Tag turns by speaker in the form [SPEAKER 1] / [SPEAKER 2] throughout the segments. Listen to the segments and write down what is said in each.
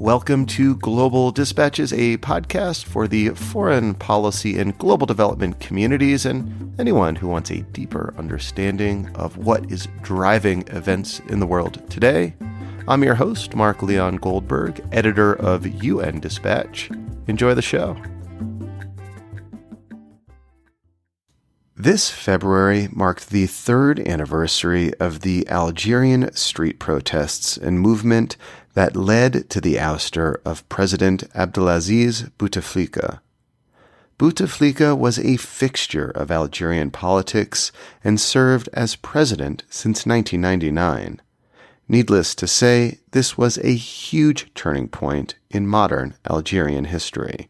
[SPEAKER 1] Welcome to Global Dispatches, a podcast for the foreign policy and global development communities and anyone who wants a deeper understanding of what is driving events in the world today. I'm your host, Mark Leon Goldberg, editor of UN Dispatch. Enjoy the show. This February marked the third anniversary of the Algerian street protests and movement that led to the ouster of President Abdelaziz Bouteflika. Bouteflika was a fixture of Algerian politics and served as president since 1999. Needless to say, this was a huge turning point in modern Algerian history.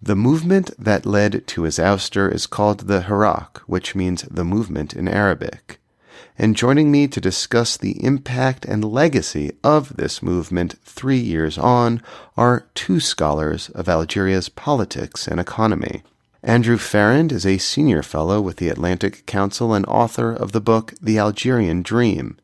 [SPEAKER 1] The movement that led to his ouster is called the Hirak, which means the movement in Arabic. And joining me to discuss the impact and legacy of this movement 3 years on are two scholars of Algeria's politics and economy. Andrew Ferrand is a senior fellow with the Atlantic Council and author of the book The Algerian Dream.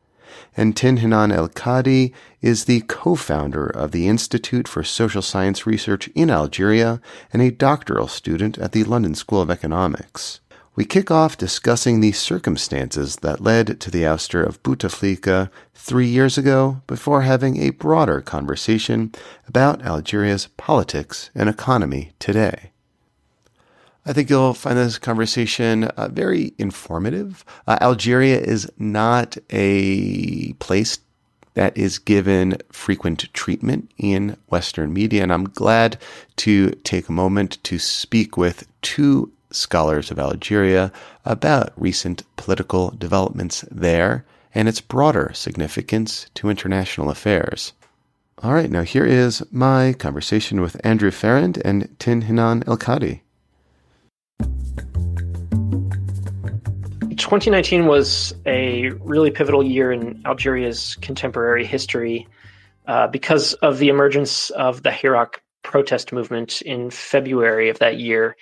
[SPEAKER 1] And Tinhinane El Kadi is the co-founder of the Institute for Social Science Research in Algeria and a doctoral student at the London School of Economics. We kick off discussing the circumstances that led to the ouster of Bouteflika 3 years ago before having a broader conversation about Algeria's politics and economy today. I think you'll find this conversation very informative. Algeria is not a place that is given frequent treatment in Western media, and I'm glad to take a moment to speak with two scholars of Algeria about recent political developments there and its broader significance to international affairs. All right, now here is my conversation with Andrew Ferrand and Tinhinane El Kadi.
[SPEAKER 2] 2019 was a really pivotal year in Algeria's contemporary history because of the emergence of the Hirak protest movement in February of that year.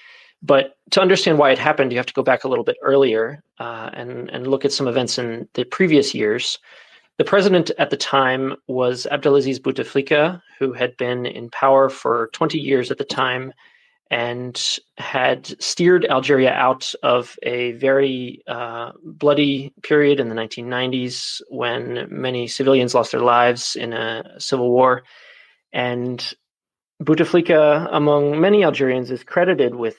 [SPEAKER 2] But to understand why it happened, you have to go back a little bit earlier and look at some events in the previous years. The president at the time was Abdelaziz Bouteflika, who had been in power for 20 years at the time and had steered Algeria out of a very bloody period in the 1990s when many civilians lost their lives in a civil war. And Bouteflika, among many Algerians, is credited with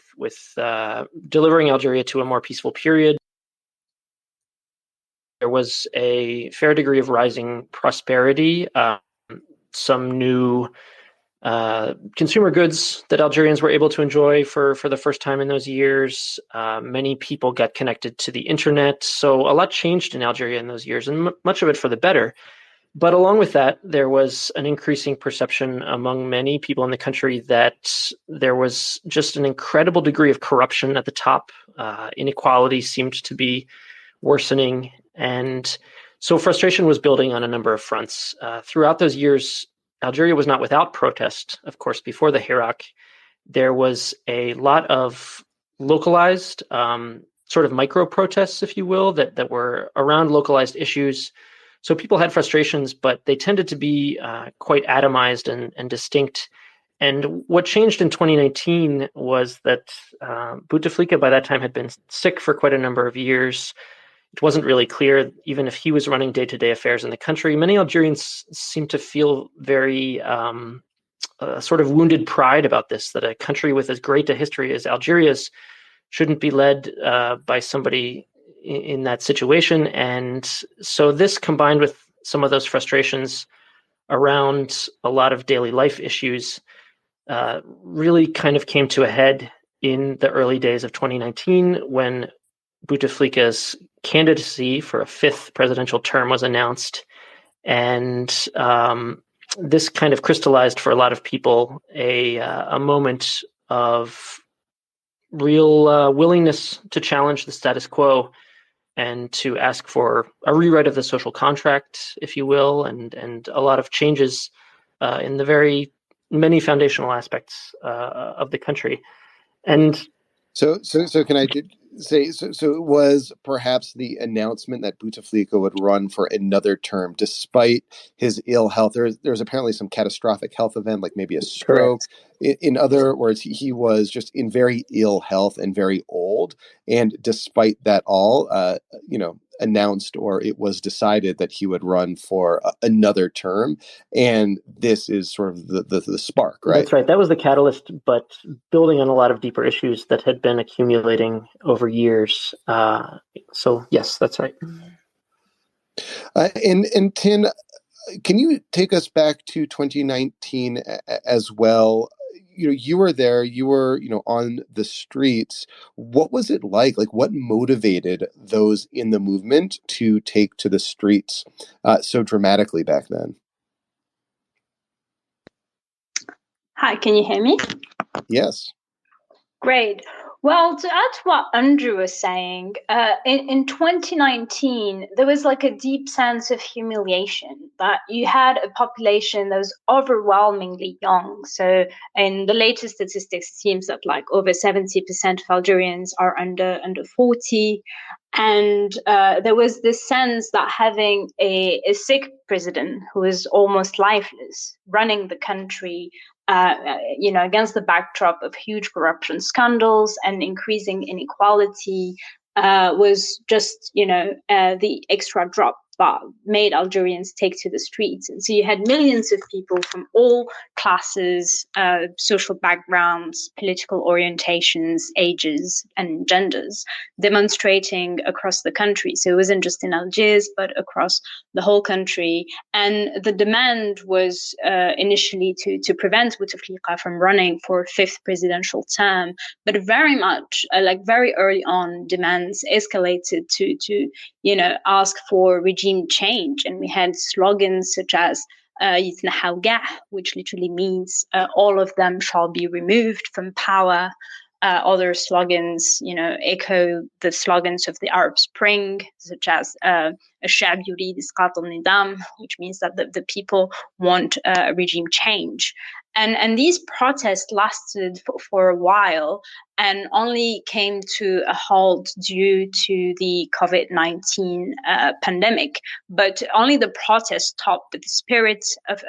[SPEAKER 2] delivering Algeria to a more peaceful period. There was a fair degree of rising prosperity, some new consumer goods that Algerians were able to enjoy for the first time in those years. Many people got connected to the internet. So a lot changed in Algeria in those years, and much of it for the better. But along with that, there was an increasing perception among many people in the country that there was just an incredible degree of corruption at the top. Inequality seemed to be worsening. And so frustration was building on a number of fronts. Throughout those years, Algeria was not without protest. Of course, before the Hirak, there was a lot of localized sort of micro protests, if you will, that were around localized issues. So people had frustrations, but they tended to be quite atomized and distinct. And what changed in 2019 was that Bouteflika by that time had been sick for quite a number of years. It wasn't really clear, even if he was running day-to-day affairs in the country. Many Algerians seemed to feel very sort of wounded pride about this, that a country with as great a history as Algeria's shouldn't be led by somebody in that situation. And so this, combined with some of those frustrations around a lot of daily life issues, really kind of came to a head in the early days of 2019 when Bouteflika's candidacy for a fifth presidential term was announced. And this kind of crystallized for a lot of people a moment of real willingness to challenge the status quo and to ask for a rewrite of the social contract, if you will, and a lot of changes in the very many foundational aspects of the country. And
[SPEAKER 3] so can I
[SPEAKER 1] So it was perhaps the announcement that Bouteflika would run for another term despite his ill health. There's apparently some catastrophic health event, like maybe a stroke.
[SPEAKER 2] Correct.
[SPEAKER 1] In other words, he was just in very ill health and very old. And despite that all, announced, or it was decided that he would run for another term. And this is sort of the spark, right?
[SPEAKER 2] That's right. That was the catalyst, but building on a lot of deeper issues that had been accumulating over years. So yes, that's right.
[SPEAKER 1] And Tin, can you take us back to 2019 as well? You were there, you were, on the streets. What was it like? Like, what motivated those in the movement to take to the streets so dramatically back then?
[SPEAKER 3] Hi, can you hear me?
[SPEAKER 1] Yes.
[SPEAKER 3] Great. Well, to add to what Andrew was saying, in 2019, there was like a deep sense of humiliation that you had a population that was overwhelmingly young. So in the latest statistics, it seems that like over 70% of Algerians are under 40. And there was this sense that having a sick president who is almost lifeless running the country, against the backdrop of huge corruption scandals and increasing inequality, was just, the extra drop that made Algerians take to the streets. And so you had millions of people from all classes, social backgrounds, political orientations, ages, and genders demonstrating across the country. So it wasn't just in Algiers, but across the whole country. And the demand was initially to prevent Bouteflika from running for a fifth presidential term, but very much, very early on, demands escalated to ask for regime change. And we had slogans such as which literally means all of them shall be removed from power. Other slogans, echo the slogans of the Arab Spring, such as الشعب يريد إسقاط النظام, which means that the people want a regime change. And these protests lasted for a while and only came to a halt due to the COVID-19 pandemic. But only the protests stopped, but the spirit of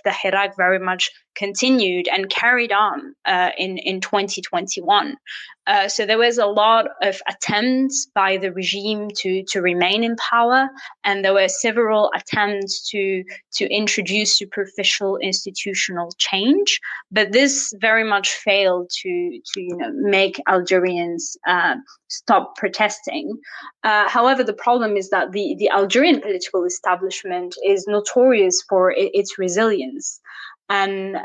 [SPEAKER 3] the Hirak very much continued and carried on in 2021. So there was a lot of attempts by the regime to remain in power, and there were several attempts to introduce superficial institutional change, but this very much failed to make Algerians stop protesting. However, the problem is that the Algerian political establishment is notorious for its resilience. And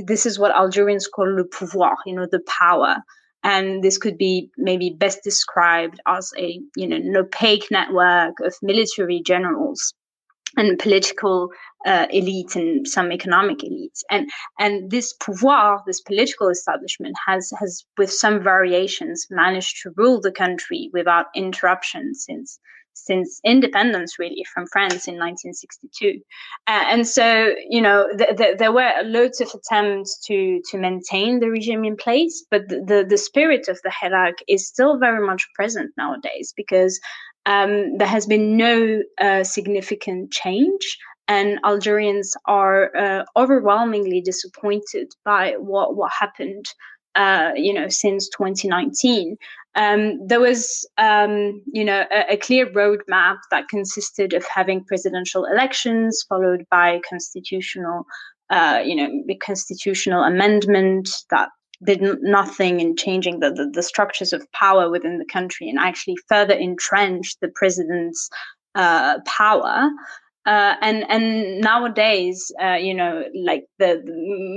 [SPEAKER 3] this is what Algerians call le pouvoir, the power. And this could be maybe best described as an opaque network of military generals and political elite and some economic elites. And this pouvoir, this political establishment has, with some variations, managed to rule the country without interruption since independence, really, from France in 1962. And so, there were loads of attempts to maintain the regime in place, but the spirit of the Hirak is still very much present nowadays, because there has been no significant change, and Algerians are overwhelmingly disappointed by what happened, since 2019. There was, a clear roadmap that consisted of having presidential elections followed by constitutional amendment that did nothing in changing the structures of power within the country and actually further entrenched the president's power. And nowadays,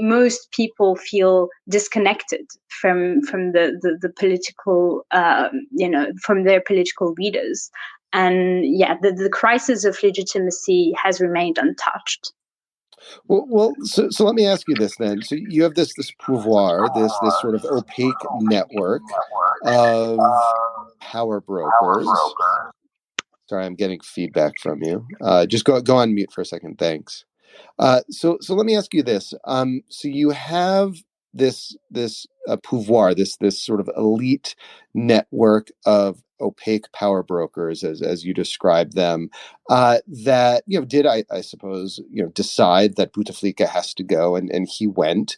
[SPEAKER 3] most people feel disconnected from the political, from their political leaders. And the crisis of legitimacy has remained untouched.
[SPEAKER 1] Well, so let me ask you this then. So you have this pouvoir, this sort of opaque network of power brokers. Sorry, I'm getting feedback from you. Just go on mute for a second. Thanks. So let me ask you this. So you have this pouvoir, this sort of elite network of opaque power brokers, as you described them, that did I suppose decide that Bouteflika has to go, and he went.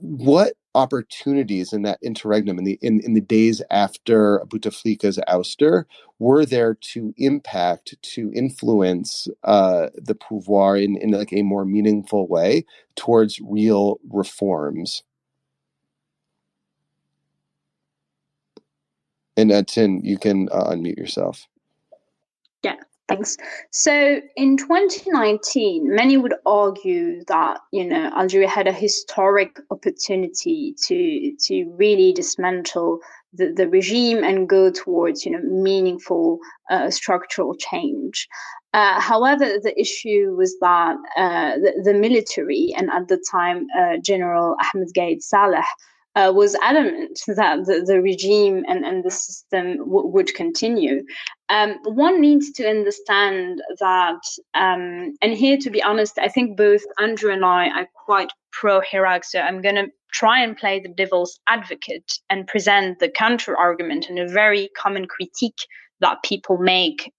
[SPEAKER 1] What opportunities in that interregnum, in the days after Bouteflika's ouster, were there to influence the pouvoir in like a more meaningful way towards real reforms? And Tin, you can unmute yourself.
[SPEAKER 3] Yeah, thanks. So in 2019, many would argue that Algeria had a historic opportunity to really dismantle the regime and go towards meaningful structural change. However, the issue was that the military, and at the time General Ahmed Gaid Saleh, was adamant that the regime and the system would continue. One needs to understand that, and here, to be honest, I think both Andrew and I are quite pro-Hirak, so I'm going to try and play the devil's advocate and present the counter-argument and a very common critique that people make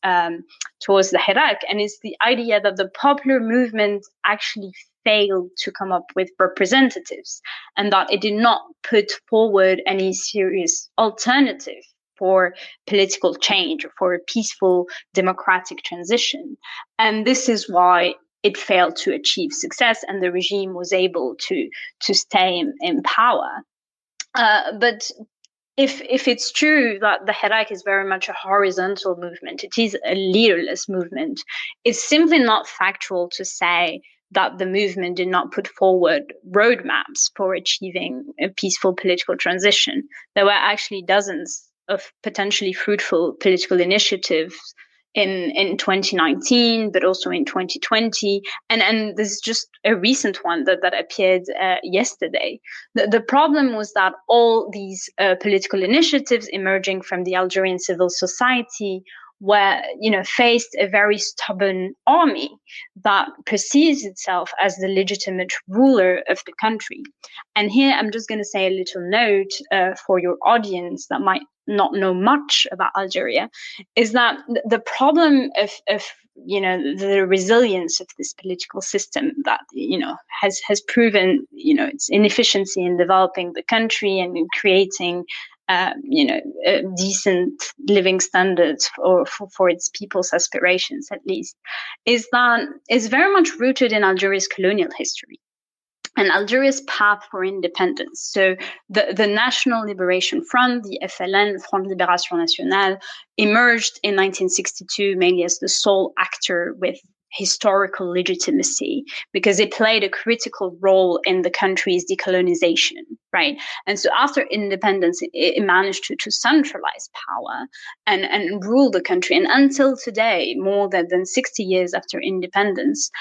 [SPEAKER 3] towards the Hirak, and it's the idea that the popular movement actually failed to come up with representatives and that it did not put forward any serious alternative for political change or for a peaceful democratic transition. And this is why it failed to achieve success and the regime was able to stay in power. But if it's true that the Hirak is very much a horizontal movement, it is a leaderless movement, it's simply not factual to say that the movement did not put forward roadmaps for achieving a peaceful political transition. There were actually dozens of potentially fruitful political initiatives in 2019, but also in 2020. And this is just a recent one that appeared yesterday. The problem was that all these political initiatives emerging from the Algerian civil society were, faced a very stubborn army that perceives itself as the legitimate ruler of the country. And here I'm just going to say a little note for your audience that might not know much about Algeria, is that the problem of the resilience of this political system that has proven its inefficiency in developing the country and in creating decent living standards for its people's aspirations, at least, is very much rooted in Algeria's colonial history and Algeria's path for independence. So the National Liberation Front, the FLN, Front de Libération Nationale, emerged in 1962 mainly as the sole actor with historical legitimacy because it played a critical role in the country's decolonization, right? And so after independence, it managed to centralize power and rule the country. And until today, more than 60 years after independence,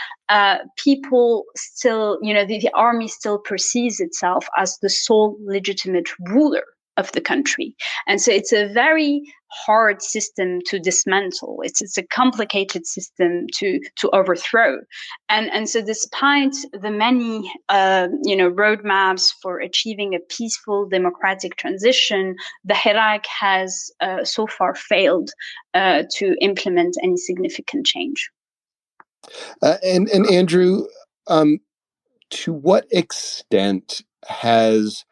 [SPEAKER 3] people still, the army still perceives itself as the sole legitimate ruler of the country. And so it's a very hard system to dismantle. It's a complicated system to overthrow. And so despite the many roadmaps for achieving a peaceful democratic transition, the Hirak has so far failed to implement any significant change.
[SPEAKER 1] And Andrew, to what extent has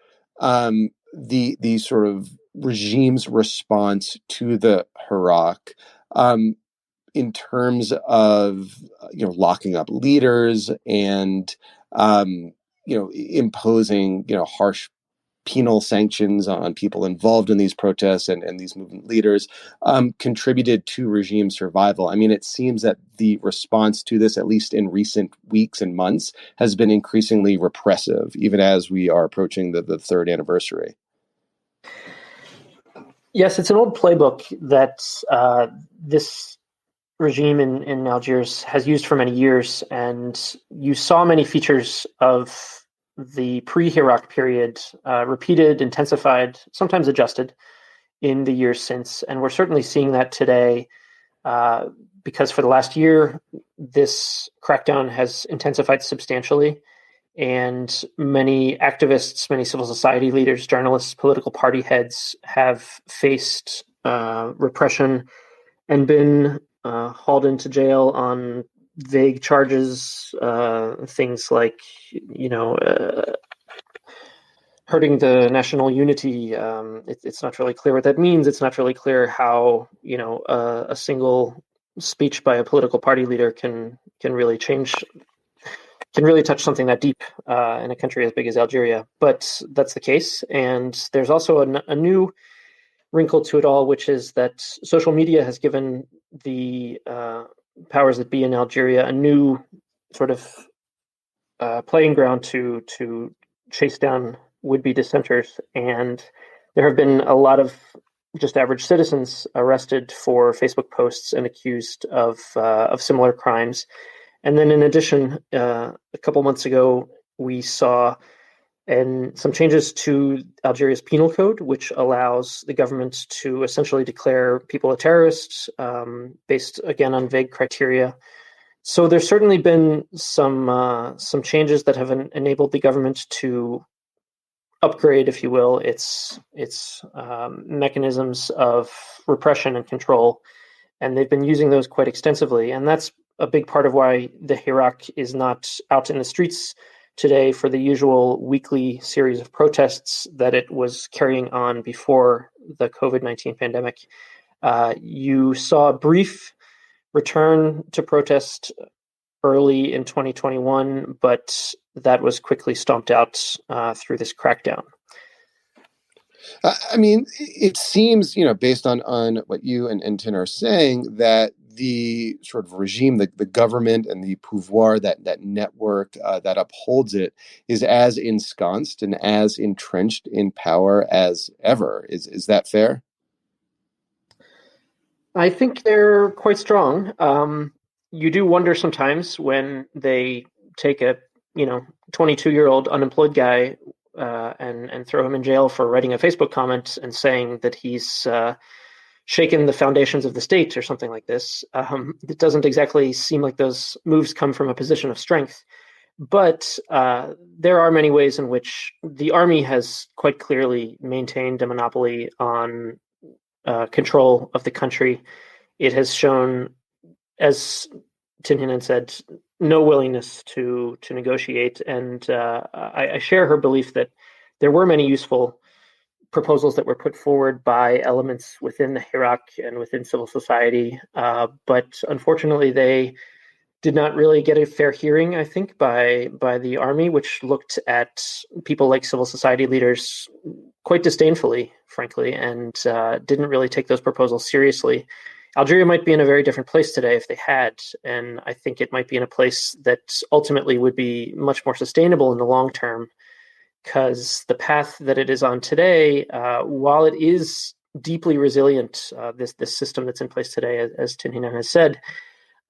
[SPEAKER 1] the sort of regime's response to the Hirak, in terms of locking up leaders and imposing harsh penal sanctions on people involved in these protests and these movement leaders, contributed to regime survival? I mean, it seems that the response to this, at least in recent weeks and months, has been increasingly repressive, even as we are approaching the third anniversary.
[SPEAKER 2] Yes, it's an old playbook that this regime in Algiers has used for many years, and you saw many features of the pre-Hirak period repeated, intensified, sometimes adjusted in the years since. And we're certainly seeing that today because for the last year, this crackdown has intensified substantially And many activists, many civil society leaders, journalists, political party heads have faced repression and been hauled into jail on vague charges, things like, hurting the national unity. It's not really clear what that means. It's not really clear how, a single speech by a political party leader can really touch something that deep in a country as big as Algeria. But that's the case. And there's also a new wrinkle to it all, which is that social media has given the powers that be in Algeria a new sort of playing ground to chase down would-be dissenters. And there have been a lot of just average citizens arrested for Facebook posts and accused of similar crimes. And then in addition, a couple months ago, we saw some changes to Algeria's penal code, which allows the government to essentially declare people a terrorist based, again, on vague criteria. So there's certainly been some changes that have enabled the government to upgrade, if you will, its mechanisms of repression and control. And they've been using those quite extensively. And that's a big part of why the Hirak is not out in the streets today for the usual weekly series of protests that it was carrying on before the COVID-19 pandemic. You saw a brief return to protest early in 2021, but that was quickly stomped out through this crackdown.
[SPEAKER 1] I mean, it seems, based on what you and Tin are saying, that the sort of regime, the government and the pouvoir, that network that upholds it, is as ensconced and as entrenched in power as ever. Is that fair?
[SPEAKER 2] I think they're quite strong. You do wonder sometimes when they take a 22-year-old unemployed guy and throw him in jail for writing a Facebook comment and saying that he's shaken the foundations of the state or something like this. It doesn't exactly seem like those moves come from a position of strength. But there are many ways in which the army has quite clearly maintained a monopoly on control of the country. It has shown, as Tinhinane said, no willingness to negotiate. And I share her belief that there were many useful proposals that were put forward by elements within the Hirak and within civil society. But unfortunately, they did not really get a fair hearing, I think, by the army, which looked at people like civil society leaders quite disdainfully, frankly, and didn't really take those proposals seriously. Algeria might be in a very different place today if they had, and I think it might be in a place that ultimately would be much more sustainable in the long term, because the path that it is on today, while it is deeply resilient, this system that's in place today, as Tinhinane has said,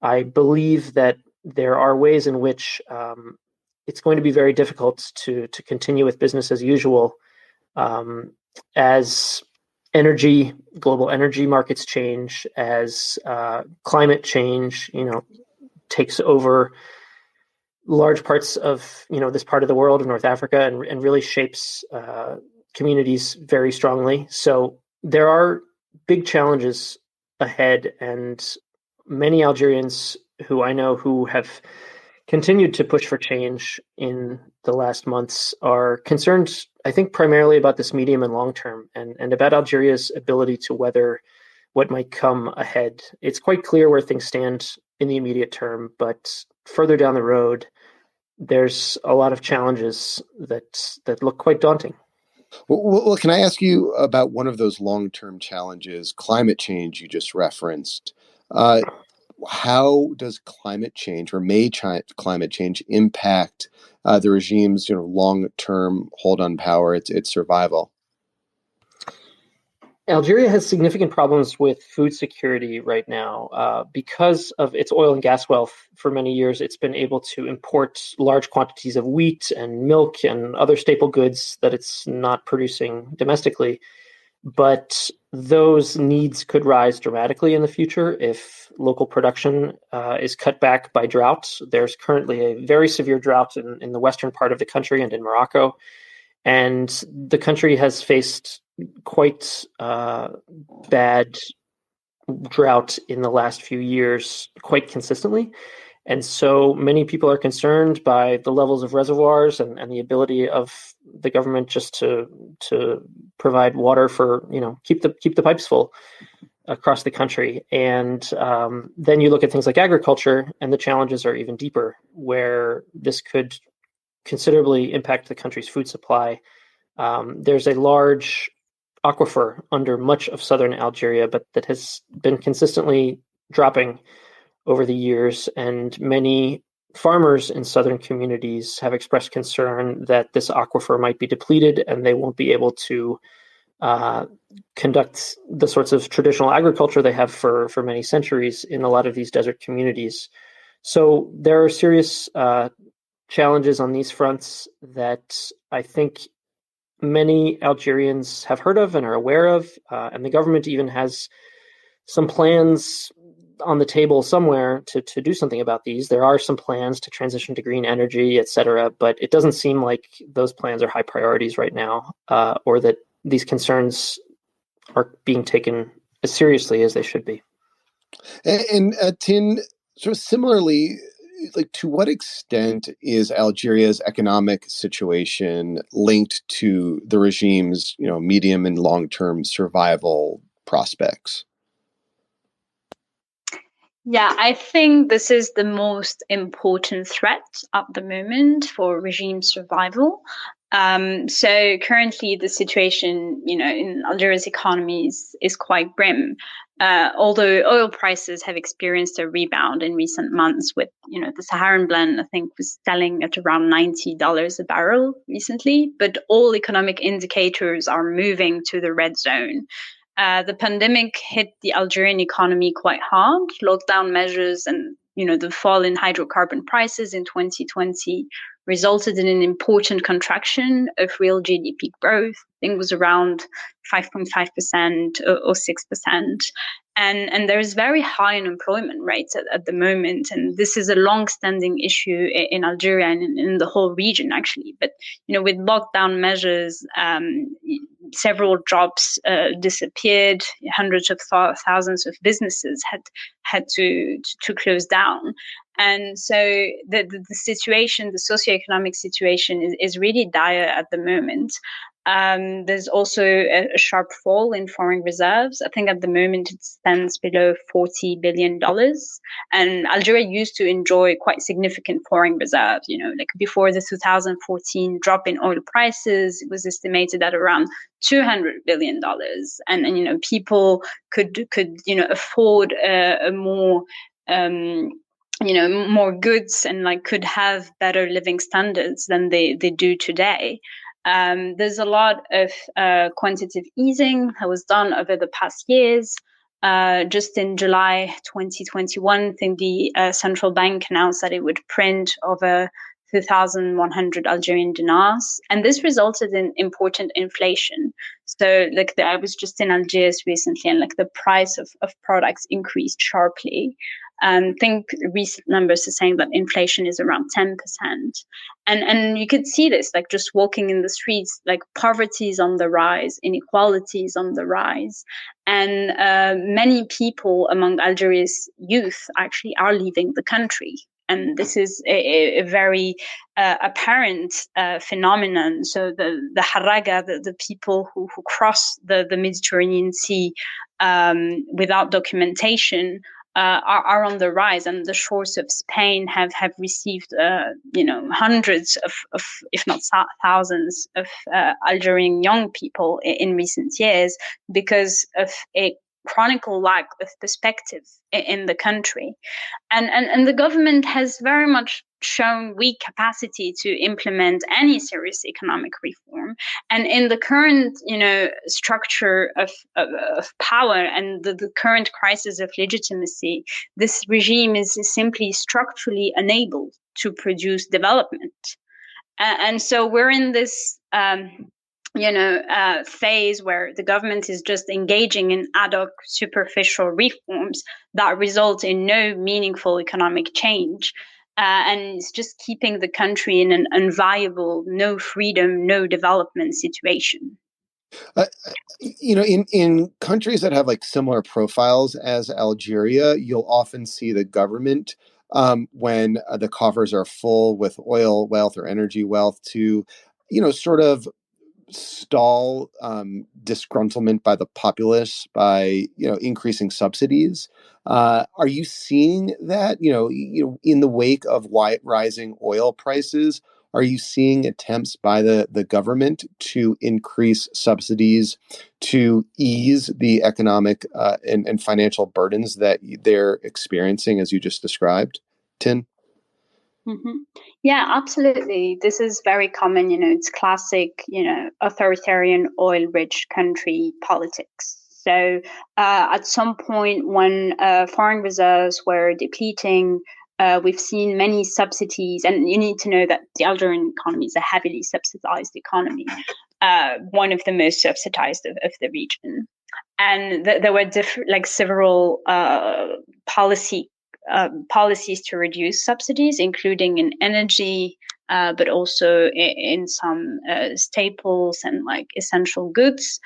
[SPEAKER 2] I believe that there are ways in which it's going to be very difficult to continue with business as usual as global energy markets change, as climate change, takes over large parts of, this part of the world of North Africa and really shapes communities very strongly. So there are big challenges ahead, and many Algerians who I know who have continued to push for change in the last months are concerned, I think, primarily about this medium and long term and about Algeria's ability to weather what might come ahead. It's quite clear where things stand in the immediate term, but further down the road, there's a lot of challenges that look quite daunting.
[SPEAKER 1] Well, can I ask you about one of those long-term challenges, climate change you just referenced? How does climate change, or climate change, impact the regime's long-term hold on power, its survival?
[SPEAKER 2] Algeria has significant problems with food security right now. Because of its oil and gas wealth, for many years, it's been able to import large quantities of wheat and milk and other staple goods that it's not producing domestically. But those needs could rise dramatically in the future if local production is cut back by drought. There's currently a very severe drought in the western part of the country and in Morocco. And the country has faced quite bad drought in the last few years quite consistently. And so many people are concerned by the levels of reservoirs and the ability of the government just to provide water for, keep the pipes full across the country. And then you look at things like agriculture, and the challenges are even deeper, where this could considerably impact the country's food supply. There's a large aquifer under much of southern Algeria, but that has been consistently dropping over the years, and many farmers in southern communities have expressed concern that this aquifer might be depleted and they won't be able to conduct the sorts of traditional agriculture they have for many centuries in a lot of these desert communities. So there are serious challenges on these fronts that I think many Algerians have heard of and are aware of, and the government even has some plans on the table somewhere to do something about these. There are some plans to transition to green energy, et cetera, but it doesn't seem like those plans are high priorities right now, or that these concerns are being taken as seriously as they should be.
[SPEAKER 1] And Tin, sort of similarly, like, to what extent is Algeria's economic situation linked to the regime's, medium and long-term survival prospects?
[SPEAKER 3] Yeah, I think this is the most important threat at the moment for regime survival. So currently the situation, in Algeria's economy is quite grim. Although oil prices have experienced a rebound in recent months with, the Saharan blend, I think, was selling at around $90 a barrel recently, but all economic indicators are moving to the red zone. The pandemic hit the Algerian economy quite hard. Lockdown measures and the fall in hydrocarbon prices in 2020 resulted in an important contraction of real GDP growth. I think it was around 5.5% or 6%. And there is very high unemployment rates at the moment. And this is a long-standing issue in Algeria and in the whole region, actually. But, with lockdown measures, several jobs disappeared. Hundreds of thousands of businesses had to close down. And so the situation, the socioeconomic situation is really dire at the moment. There's also a sharp fall in foreign reserves. I think at the moment it stands below $40 billion. And Algeria used to enjoy quite significant foreign reserves. Like before the 2014 drop in oil prices, it was estimated at around $200 billion. And people could afford a more more goods and could have better living standards than they do today. There's a lot of quantitative easing that was done over the past years. Just in July 2021, I think the central bank announced that it would print over 2,100 Algerian dinars. And this resulted in important inflation. So I was just in Algiers recently, and the price of products increased sharply. I think recent numbers are saying that inflation is around 10%. And you could see this, just walking in the streets, poverty is on the rise, inequality is on the rise. And many people among Algeria's youth actually are leaving the country. And this is a very apparent phenomenon. So the Haraga, the people who cross the Mediterranean Sea without documentation, are on the rise, and the shores of Spain have received, hundreds of, if not thousands, of Algerian young people in recent years because of a chronicle lack of perspective in the country. And the government has very much shown weak capacity to implement any serious economic reform. And in the current, structure of power and the current crisis of legitimacy, this regime is simply structurally unable to produce development. And so we're in this phase where the government is just engaging in ad hoc superficial reforms that result in no meaningful economic change. And it's just keeping the country in an unviable, no freedom, no development situation.
[SPEAKER 1] In countries that have like similar profiles as Algeria, you'll often see the government when the coffers are full with oil wealth or energy wealth to, sort of stall disgruntlement by the populace by increasing subsidies. Are you seeing that in the wake of rising oil prices? Are you seeing attempts by the government to increase subsidies to ease the economic and financial burdens that they're experiencing, as you just described, Tin?
[SPEAKER 3] Mm-hmm. Yeah, absolutely. This is very common. It's classic, authoritarian oil-rich country politics. So at some point when foreign reserves were depleting, we've seen many subsidies, and you need to know that the Algerian economy is a heavily subsidized economy, one of the most subsidized of the region. And there were several policies to reduce subsidies, including in energy, but also in some staples and like essential goods.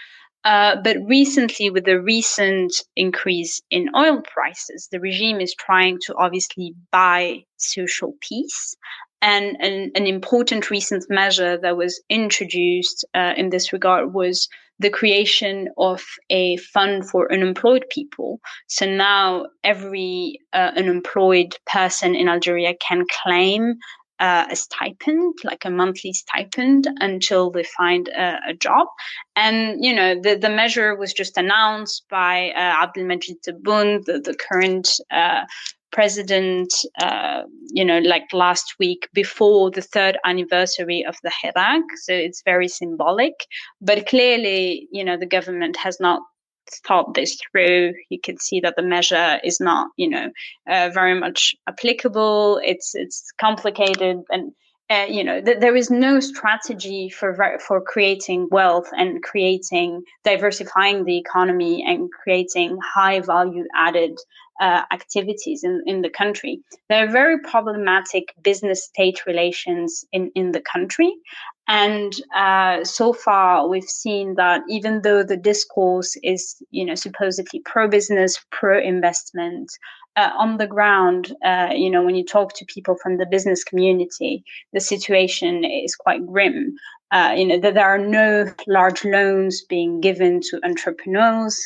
[SPEAKER 3] But recently, with the recent increase in oil prices, the regime is trying to obviously buy social peace. And an important recent measure that was introduced in this regard was the creation of a fund for unemployed people. So now every unemployed person in Algeria can claim a stipend, like a monthly stipend, until they find a job. And, the measure was just announced by Abdelaziz Bouteflika, the current president, last week before the third anniversary of the Hirak. So it's very symbolic. But clearly, the government has not thought this through. You can see that the measure is not, very much applicable. It's complicated, and there is no strategy for creating wealth and diversifying the economy and creating high value added activities in the country. There are very problematic business-state relations in the country. And so far, we've seen that even though the discourse is, supposedly pro-business, pro-investment, on the ground, when you talk to people from the business community, the situation is quite grim. There are no large loans being given to entrepreneurs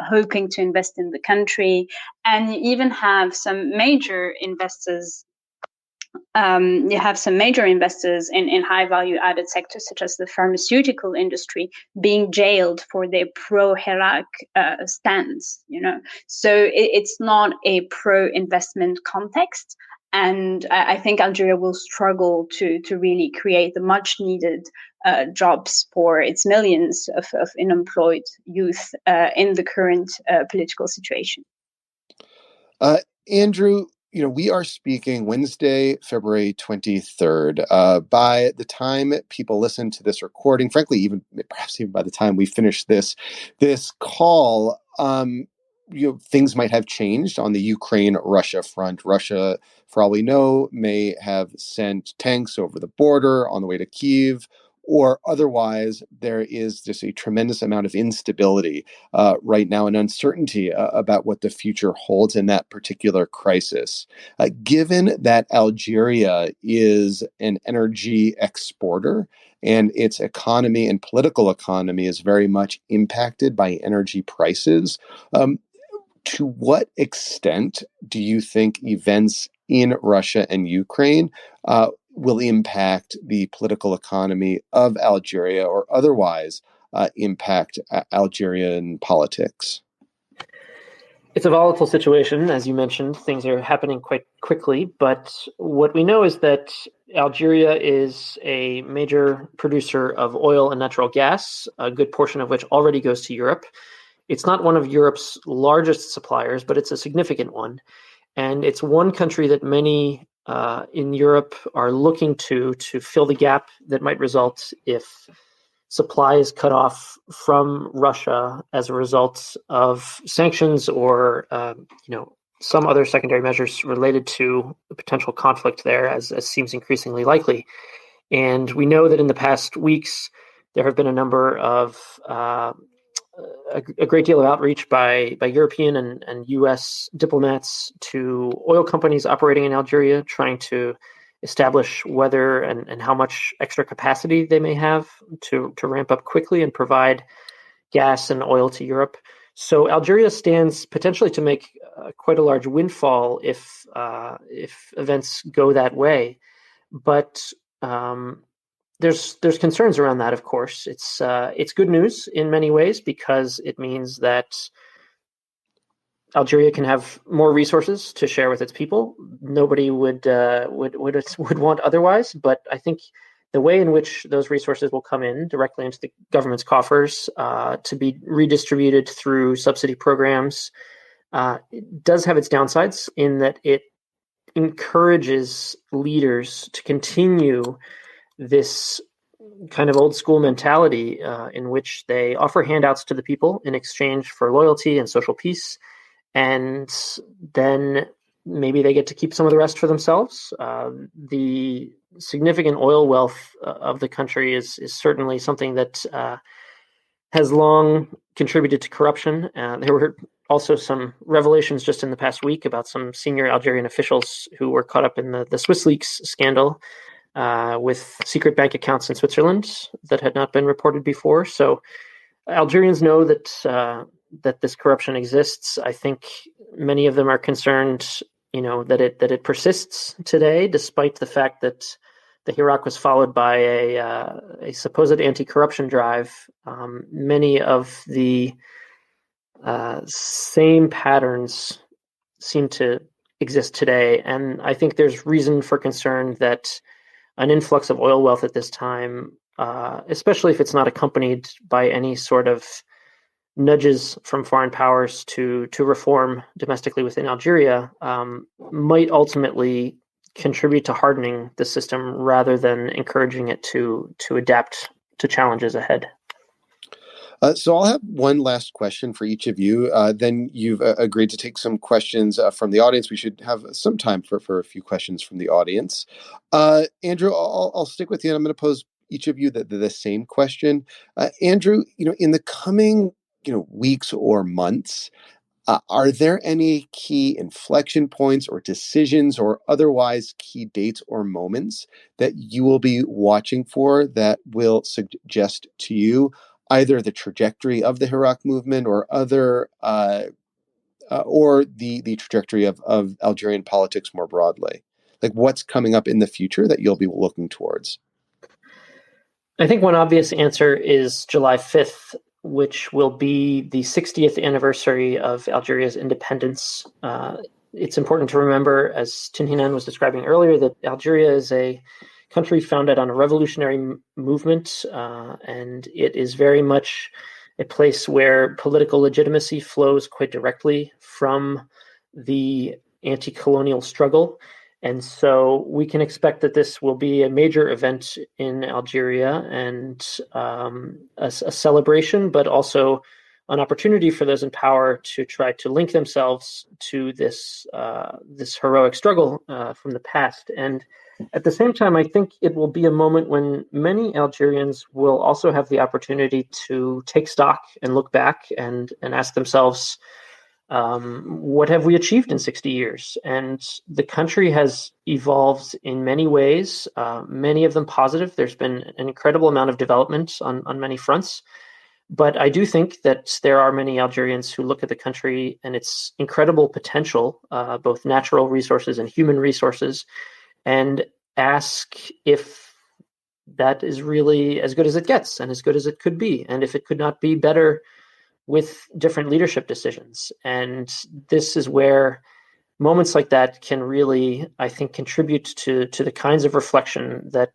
[SPEAKER 3] hoping to invest in the country, and you even have some major investors. You have some major investors in high value added sectors such as the pharmaceutical industry being jailed for their pro-Hirak stance. So it's not a pro-investment context. And I think Algeria will struggle to really create the much needed jobs for its millions of unemployed youth in the current political situation.
[SPEAKER 1] Andrew, we are speaking Wednesday, February 23rd. By the time people listen to this recording, frankly, perhaps even by the time we finish this call, things might have changed on the Ukraine-Russia front. Russia, for all we know, may have sent tanks over the border on the way to Kyiv, or otherwise there is just a tremendous amount of instability right now and uncertainty about what the future holds in that particular crisis. Given that Algeria is an energy exporter and its economy and political economy is very much impacted by energy prices, to what extent do you think events in Russia and Ukraine will impact the political economy of Algeria or otherwise impact Algerian politics?
[SPEAKER 2] It's a volatile situation. As you mentioned, things are happening quite quickly. But what we know is that Algeria is a major producer of oil and natural gas, a good portion of which already goes to Europe. It's not one of Europe's largest suppliers, but it's a significant one. And it's one country that many in Europe are looking to fill the gap that might result if supply is cut off from Russia as a result of sanctions or some other secondary measures related to the potential conflict there, as seems increasingly likely. And we know that in the past weeks, there have been a number of a great deal of outreach by European and U.S. diplomats to oil companies operating in Algeria, trying to establish whether and how much extra capacity they may have to ramp up quickly and provide gas and oil to Europe. So Algeria stands potentially to make quite a large windfall if events go that way. But there's concerns around that, of course. It's good news in many ways because it means that Algeria can have more resources to share with its people. Nobody would want otherwise, but I think the way in which those resources will come in directly into the government's coffers to be redistributed through subsidy programs it does have its downsides in that it encourages leaders to continue this kind of old school mentality in which they offer handouts to the people in exchange for loyalty and social peace. And then maybe they get to keep some of the rest for themselves. The significant oil wealth of the country is certainly something that has long contributed to corruption. There were also some revelations just in the past week about some senior Algerian officials who were caught up in the Swiss Leaks scandal with secret bank accounts in Switzerland that had not been reported before. So Algerians know that this corruption exists. I think many of them are concerned, that it persists today, despite the fact that the Hirak was followed by a supposed anti-corruption drive. Many of the same patterns seem to exist today, and I think there's reason for concern that an influx of oil wealth at this time, especially if it's not accompanied by any sort of nudges from foreign powers to reform domestically within Algeria, might ultimately contribute to hardening the system rather than encouraging it to adapt to challenges ahead.
[SPEAKER 1] So I'll have one last question for each of you. Then you've agreed to take some questions from the audience. We should have some time for a few questions from the audience. Andrew, I'll stick with you, and I'm going to pose each of you the same question. Andrew, in the coming weeks or months, are there any key inflection points or decisions or otherwise key dates or moments that you will be watching for that will suggest to you either the trajectory of the Hirak movement or other, or the trajectory of Algerian politics more broadly? Like, what's coming up in the future that you'll be looking towards?
[SPEAKER 2] I think one obvious answer is July 5th, which will be the 60th anniversary of Algeria's independence. It's important to remember, as Tinhinane was describing earlier, that Algeria is a country founded on a revolutionary movement, and it is very much a place where political legitimacy flows quite directly from the anti-colonial struggle. And so we can expect that this will be a major event in Algeria and a celebration, but also an opportunity for those in power to try to link themselves to this heroic struggle from the past. And at the same time, I think it will be a moment when many Algerians will also have the opportunity to take stock and look back and ask themselves, what have we achieved in 60 years? And the country has evolved in many ways, many of them positive. There's been an incredible amount of development on many fronts. But I do think that there are many Algerians who look at the country and its incredible potential, both natural resources and human resources, and ask if that is really as good as it gets and as good as it could be, and if it could not be better with different leadership decisions. And this is where moments like that can really, I think, contribute to the kinds of reflection that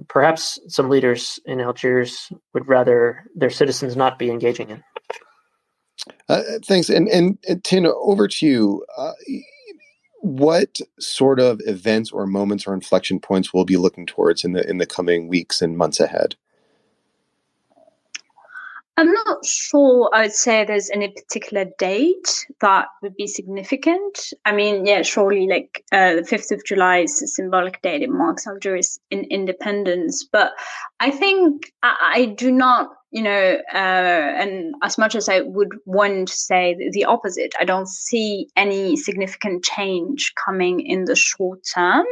[SPEAKER 2] perhaps some leaders in Algiers would rather their citizens not be engaging in.
[SPEAKER 1] Thanks. And Tin, over to you. What sort of events or moments or inflection points we'll be looking towards in the coming weeks and months ahead?
[SPEAKER 3] I'm not sure I would say there's any particular date that would be significant. I mean, yeah, surely like the 5th of July is a symbolic date. It marks Algeria's independence. But I think I do not, and as much as I would want to say the opposite, I don't see any significant change coming in the short term.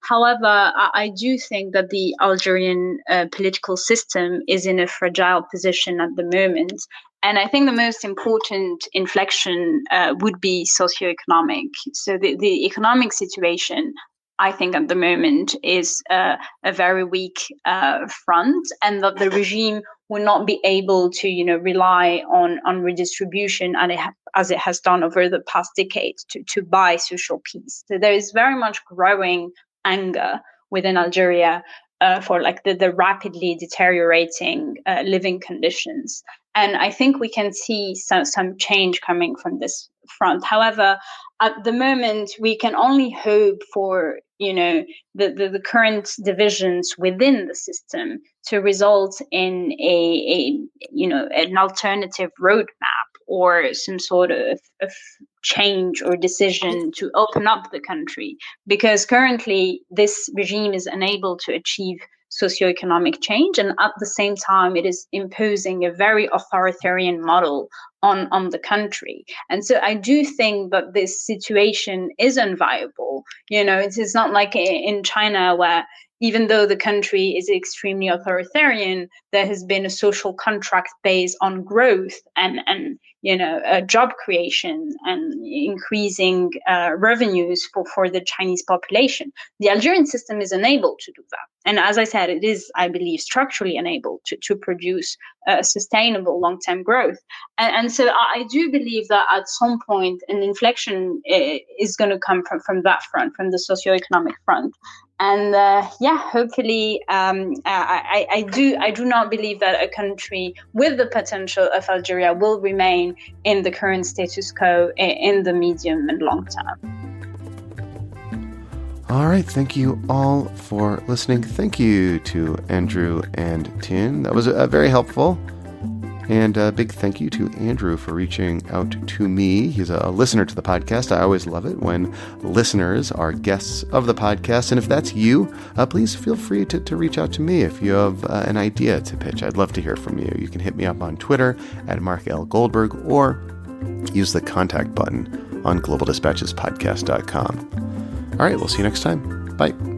[SPEAKER 3] However, I do think that the Algerian political system is in a fragile position at the moment. And I think the most important inflection would be socioeconomic. So the economic situation, I think at the moment, is a very weak front, and that the regime will not be able to, rely on redistribution as it has done over the past decade to buy social peace. So there is very much growing anger within Algeria for like the rapidly deteriorating living conditions. And I think we can see some change coming from this front. However, at the moment, we can only hope for, the current divisions within the system to result in an alternative roadmap or some sort of change or decision to open up the country, because currently this regime is unable to achieve socioeconomic change, and at the same time it is imposing a very authoritarian model on the country. And so I do think that this situation is unviable. It is not like in China, where even though the country is extremely authoritarian, there has been a social contract based on growth and job creation and increasing revenues for the Chinese population. The Algerian system is unable to do that. And as I said, it is, I believe, structurally unable to produce sustainable long-term growth. And so I do believe that at some point an inflection is going to come from that front, from the socioeconomic front. And hopefully, I do not believe that a country with the potential of Algeria will remain in the current status quo in the medium and long term.
[SPEAKER 1] All right, thank you all for listening. Thank you to Andrew and Tin. That was very helpful. And a big thank you to Andrew for reaching out to me. He's a listener to the podcast. I always love it when listeners are guests of the podcast. And if that's you, please feel free to reach out to me if you have an idea to pitch. I'd love to hear from you. You can hit me up on Twitter at Mark L. Goldberg or use the contact button on globaldispatchespodcast.com. All right, we'll see you next time. Bye.